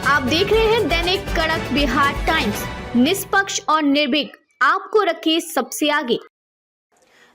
आप देख रहे हैं दैनिक कड़क बिहार टाइम्स, निष्पक्ष और निर्भीक, आपको रखे सबसे आगे।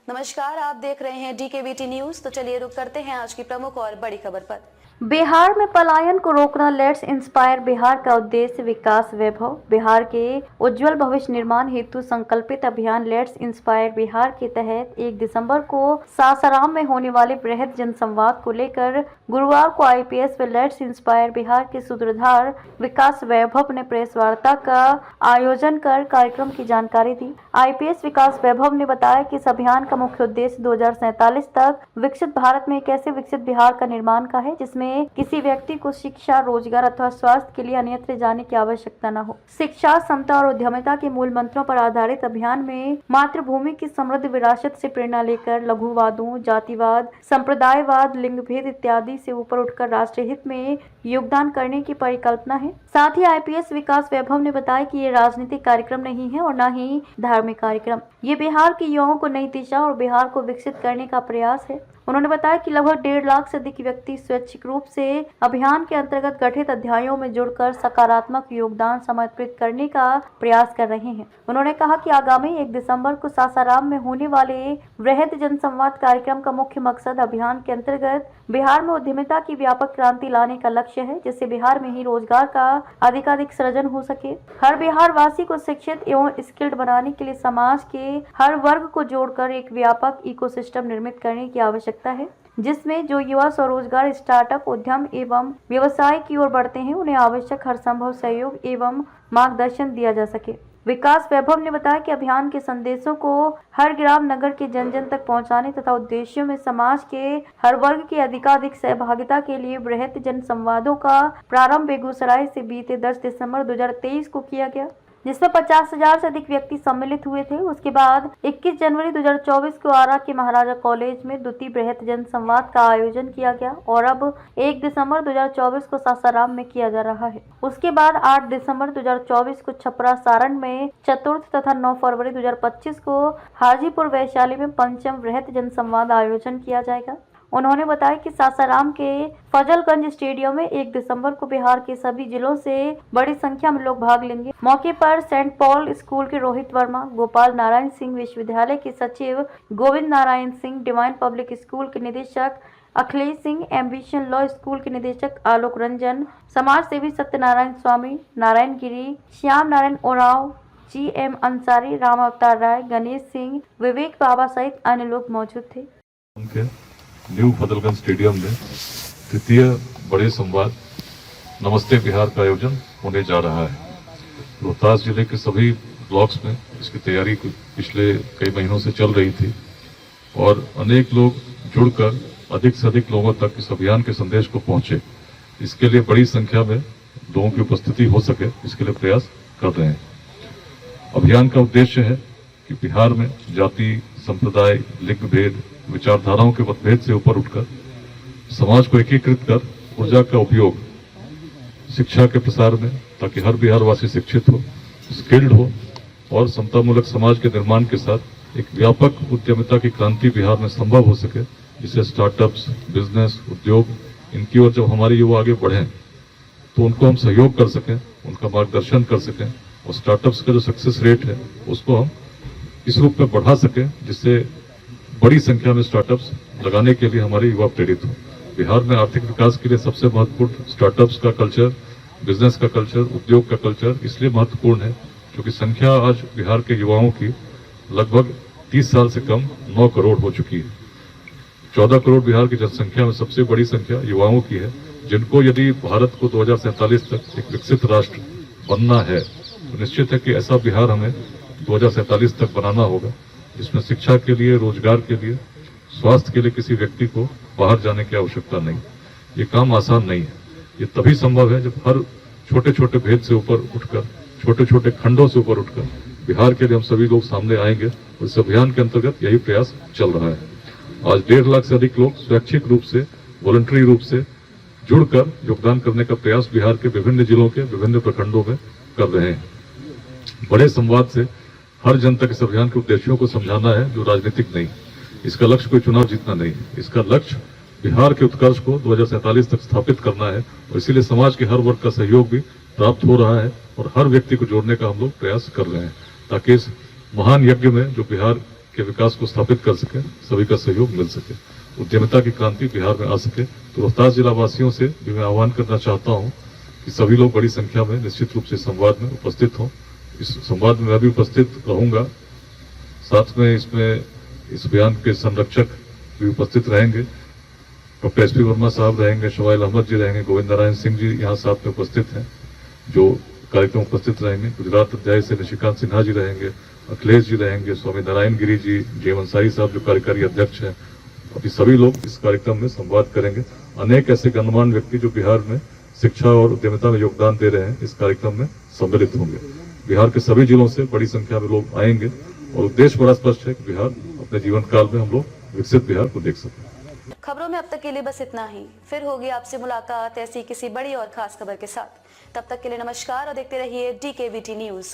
नमस्कार, आप देख रहे हैं DKBT न्यूज। तो चलिए रुक करते हैं आज की प्रमुख और बड़ी खबर पर। बिहार में पलायन को रोकना लेट्स इंस्पायर बिहार का उद्देश्य विकास वैभव। बिहार के उज्जवल भविष्य निर्माण हेतु संकल्पित अभियान लेट्स इंस्पायर बिहार के तहत 1 दिसंबर को सासाराम में होने वाले बृहद जनसंवाद को लेकर गुरुवार को IPS व लेट्स इंस्पायर बिहार के सूत्रधार विकास वैभव ने प्रेस वार्ता का आयोजन कर कार्यक्रम की जानकारी दी। IPS विकास वैभव ने बताया कि इस अभियान का मुख्य उद्देश्य 2047 तक विकसित भारत में एक ऐसे विकसित बिहार का निर्माण का है जिसमें किसी व्यक्ति को शिक्षा, रोजगार अथवा स्वास्थ्य के लिए अन्यत्र जाने की आवश्यकता न हो। शिक्षा, समता और उद्यमिता के मूल मंत्रों पर आधारित अभियान में मातृभूमि की समृद्ध विरासत से प्रेरणा लेकर लघुवादों, जातिवाद, संप्रदायवाद, लिंग भेद इत्यादि से ऊपर उठकर राष्ट्रीय हित में योगदान करने की परिकल्पना है। साथ ही IPS विकास वैभव ने बताया कि ये राजनीतिक कार्यक्रम नहीं है और न ही धार्मिक कार्यक्रम। ये बिहार के युवाओं को नई दिशा और बिहार को विकसित करने का प्रयास है। उन्होंने बताया कि लगभग 1.5 लाख से अधिक व्यक्ति स्वैच्छिक रूप से अभियान के अंतर्गत गठित अध्यायों में जुड़कर सकारात्मक योगदान समर्पित करने का प्रयास कर रहे हैं। उन्होंने कहा कि आगामी 1 दिसंबर को सासाराम में होने वाले वृहद जनसंवाद कार्यक्रम का मुख्य मकसद अभियान के अंतर्गत बिहार में उद्यमिता की व्यापक क्रांति लाने का लक्ष्य है, जिससे बिहार में ही रोजगार का अधिकाधिक सृजन हो सके। हर बिहार वासी को शिक्षित एवं स्किल्ड बनाने के लिए समाज के हर वर्ग को जोड़कर एक व्यापक इकोसिस्टम निर्मित करने की आवश्यकता है, जिसमें जो युवा स्वरोजगार, स्टार्टअप, उद्यम एवं व्यवसाय की ओर बढ़ते हैं उन्हें आवश्यक हर संभव सहयोग एवं मार्गदर्शन दिया जा सके। विकास वैभव ने बताया कि अभियान के संदेशों को हर ग्राम नगर के जन जन तक पहुंचाने तथा उद्देश्यों में समाज के हर वर्ग की अधिकाधिक सहभागिता के लिए बृहद जन संवादों का प्रारंभ बेगूसराय से बीते 10 दिसंबर 2023 को किया गया, जिसमें 50,000 से अधिक व्यक्ति सम्मिलित हुए थे। उसके बाद 21 जनवरी 2024 को आरा के महाराजा कॉलेज में द्वितीय बृहद जन संवाद का आयोजन किया गया और अब 1 दिसंबर 2024 को सासाराम में किया जा रहा है। उसके बाद 8 दिसंबर 2024 को छपरा सारण में चतुर्थ तथा 9 फरवरी 2025 को हाजीपुर वैशाली में पंचम बृहद जन संवाद आयोजन किया जाएगा। उन्होंने बताया कि सासाराम के फजलगंज स्टेडियम में 1 दिसंबर को बिहार के सभी जिलों से बड़ी संख्या में लोग भाग लेंगे। मौके पर सेंट पॉल स्कूल के रोहित वर्मा, गोपाल नारायण सिंह विश्वविद्यालय के सचिव Govind Narayan Singh, divine public school के निदेशक Akhilesh Singh, ambition law school के निदेशक आलोक रंजन, समाज सेवी सत्यनारायण स्वामी, नारायण गिरी, श्याम नारायण ओराव, GM अंसारी, राम अवतार राय, गणेश सिंह, विवेक बाबा सहित अन्य लोग मौजूद थे। न्यू फजलगंज स्टेडियम में तृतीय बड़े संवाद नमस्ते बिहार का आयोजन होने जा रहा है। रोहतास जिले के सभी ब्लॉक्स में इसकी तैयारी पिछले कई महीनों से चल रही थी और अनेक लोग जुड़कर अधिक से अधिक लोगों तक इस अभियान के संदेश को पहुंचे। इसके लिए बड़ी संख्या में लोगों की उपस्थिति हो सके, इसके लिए प्रयास कर रहे हैं। अभियान का उद्देश्य है कि बिहार में जाति, संप्रदाय, लिंग भेद, विचारधाराओं के मतभेद से ऊपर उठकर समाज को एकीकृत कर ऊर्जा का उपयोग शिक्षा के प्रसार में, ताकि हर बिहारवासी शिक्षित हो, स्किल्ड हो और समतामूलक समाज के निर्माण के साथ एक व्यापक उद्यमिता की क्रांति बिहार में संभव हो सके, जिससे स्टार्टअप्स, बिजनेस, उद्योग, इनकी ओर जब हमारे युवा आगे बढ़ें तो उनको हम सहयोग कर सकें, उनका मार्गदर्शन कर सकें और स्टार्टअप्स का जो सक्सेस रेट है उसको हम इस रूप में बढ़ा सकें जिससे बड़ी संख्या में स्टार्टअप्स लगाने के लिए हमारे युवा प्रेरित हो। बिहार में आर्थिक विकास के लिए सबसे महत्वपूर्ण स्टार्टअप्स का कल्चर, बिजनेस का कल्चर, उद्योग का कल्चर इसलिए महत्वपूर्ण है क्योंकि संख्या आज बिहार के युवाओं की लगभग 30 साल से कम 9 करोड़ हो चुकी है। 14 करोड़ बिहार की जनसंख्या में सबसे बड़ी संख्या युवाओं की है, जिनको यदि भारत को 2047 तक एक विकसित राष्ट्र बनना है तो निश्चित है कि ऐसा बिहार हमें 2047 तक बनाना होगा, जिसमें शिक्षा के लिए, रोजगार के लिए, स्वास्थ्य के लिए किसी व्यक्ति को बाहर जाने की आवश्यकता नहीं। ये काम आसान नहीं है। ये तभी संभव है जब हर छोटे छोटे भेद से ऊपर उठकर, छोटे छोटे खंडों से ऊपर उठकर बिहार के लिए हम सभी लोग सामने आएंगे और इस अभियान के अंतर्गत यही प्रयास चल रहा है। आज 1.5 लाख से अधिक लोग स्वैच्छिक रूप से, वॉलंटरी रूप से जुड़कर योगदान करने का प्रयास बिहार के विभिन्न जिलों के विभिन्न प्रखंडों में कर रहे हैं। बड़े संवाद से हर जन तक इस अभियान के उद्देश्यों को समझाना है, जो राजनीतिक नहीं। इसका लक्ष्य कोई चुनाव जीतना नहीं है, इसका लक्ष्य बिहार के उत्कर्ष को 2047 तक स्थापित करना है और इसीलिए समाज के हर वर्ग का सहयोग भी प्राप्त हो रहा है और हर व्यक्ति को जोड़ने का हम लोग प्रयास कर रहे हैं ताकि इस महान यज्ञ में जो बिहार के विकास को स्थापित कर सके, सभी का सहयोग मिल सके, उद्यमिता की क्रांति बिहार में आ सके। तो रोहतास जिला वासियों से भी मैं आह्वान करना चाहता हूं कि सभी लोग बड़ी संख्या में निश्चित रूप से संवाद में उपस्थित हों। इस संवाद में मैं भी उपस्थित रहूंगा, साथ में इसमें इस अभियान के संरक्षक भी उपस्थित रहेंगे। डॉक्टर SP वर्मा साहब रहेंगे, शवाइल अहमद जी रहेंगे, गोविंद नारायण सिंह जी यहाँ साथ में उपस्थित हैं जो कार्यक्रम उपस्थित रहेंगे। गुजरात अध्याय से निशिकांत सिन्हा जी रहेंगे, अखिलेश जी रहेंगे, स्वामी नारायण गिरी जी, जय अंसारी साहब जो कार्यकारी अध्यक्ष हैं। अभी सभी लोग इस कार्यक्रम में संवाद करेंगे। अनेक ऐसे गणमान्य व्यक्ति जो बिहार में शिक्षा और उद्यमिता में योगदान दे रहे हैं इस कार्यक्रम में सम्मिलित होंगे। बिहार के सभी जिलों से बड़ी संख्या में लोग आएंगे और उद्देश्य बड़ा स्पष्ट है कि बिहार अपने जीवन काल में हम लोग विकसित बिहार को देख सकें। खबरों में अब तक के लिए बस इतना ही। फिर होगी आपसे मुलाकात ऐसी किसी बड़ी और खास खबर के साथ। तब तक के लिए नमस्कार और देखते रहिए DKBT न्यूज।